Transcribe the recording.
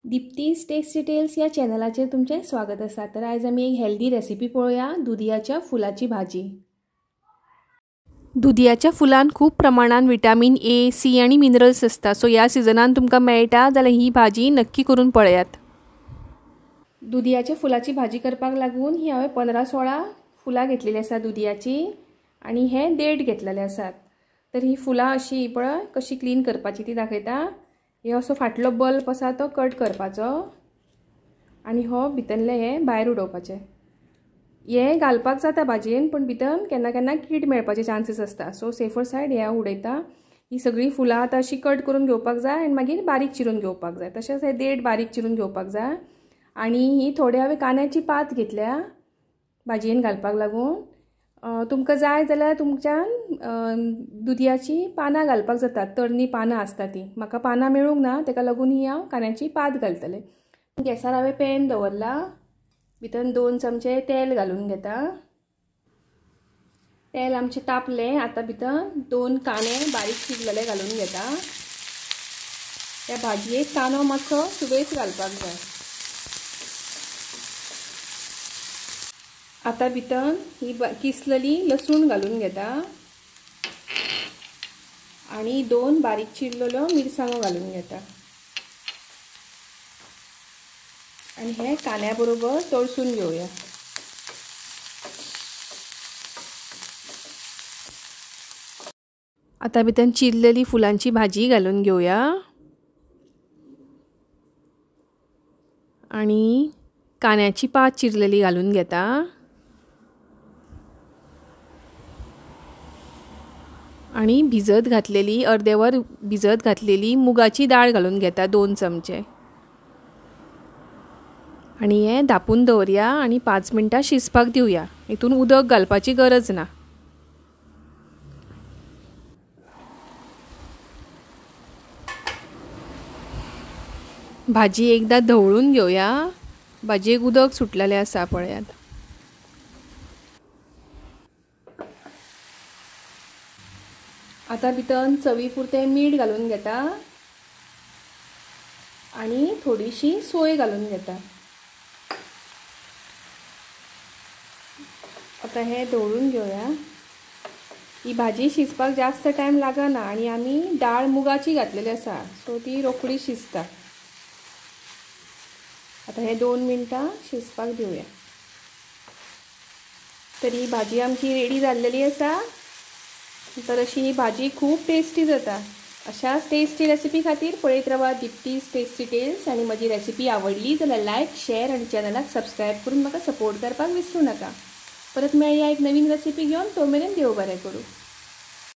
दीप्तीज tasty tails या चॅनलाचेर तुमचे स्वागत आसा। तर आज आमी एक हेल्दी रेसिपी पळोवया, दुदयाच्या फुलाची भाजी। दुदयाच्या फुलान खूप प्रमाणात विटामिन ए, सी आणि मिनरल्स असतात। सो या सिजनान तुमकां मेळटा जाल्यार ही भाजी नक्की करून पळयात। दुदयाच्या फुलाची भाजी करपाक लागून ही हांवें 15-16 फुलां घेतलेली आसा दुदयाची आणि हे देठ घेतलेले आसात। तर ही फुलां अशी पळय कशी क्लीन करपाची ती दाखयता। हे असो फाटलो बल्ब आसा तो कट करपाचो आणि हो भितरले हे भायर उडोवपाचे। हे घालपाक जाता भाजयेन, पण भितर केन्ना केन्ना कीड मेळपाचे चान्सेस आसता। सो सेफर सायड हे उडयता। ही सगळी फुलां आतां अशी कट करून घेवपाक जाय आणि मागीर बारीक चिरून घेवपाक जाय। तशेंच हे देठ बारीक चिरून घेवपाक जाय। आणि ही थोडी हांवें कांद्याची पात घेतल्या भाजयेन घालपाक लागून। तुमकां जाय जाल्यार तुमच्यान दुदयाची पानां घालपाक जाता, तरणी पानां आसता ती। म्हाका पानां मेळूंक ना, तेका लागून ही हांव कांद्याची पात घालतलें। गॅसार हांवें पॅन दवरला, भितर 2 चमचे तेल घालून घेता। तेल आमचें तापलें, आतां भितर 2 कांदे बारीक चिरलेले घालून घेता। त्या भाजयेक कांदो मातसो सुबेज घालपाक जाय। आता भितर ही किसलेली लसूण घालून घेता आणि 2 बारीक चिरलेल्यो मिरसांगो घालून घेता आणि हे कांद्या बरोबर तळसून घेऊया। आता भितर चिरलेली फुलांची भाजी घालून घेऊया आणि कांद्याची पात चिरलेली घालून घेता आणि भिजत घातलेली अर्देवर भिजत घातलेली मुगाची डाळ घालून घेता 2 चमचे आणि हे धापून दवरया आणि 5 मिनटां शिजपाक दिवया। हितून उदक घालपाची गरज ना। भाजी एकदा धवळून घेवया। भाजयेक उदक सुटलेले आसा पळयात। आता भितर चवी पुरते मीठ घालून घेता आणि थोडीशी सोय घालून घेता। आता हे धवळून घेऊया। ही भाजी शिजपाक जास्त टाइम लागना आणि आमी डाळ मुगाची घातलेली आसा, सो ती रोखडी शिजता। आता हे 2 मिनटां शिजपाक दिवया। तर ही भाजी आमची रेडी जाल्लेली आसा। तर अशी ही भाजी खूप टेस्टी जाता। अशाच टेस्टी रेसिपी खातीर पळयत रावा दीप्तीज टेस्टी टेल्स। आणि माझी रेसिपी आवडली जाल्यार लायक, शेअर आणि चॅनलाक सबस्क्राईब करून म्हाका सपोर्ट करपाक विसरू नका। परत मेळया एक नवीन रेसिपी घेऊन, तो मेरेन देव बरें करूं।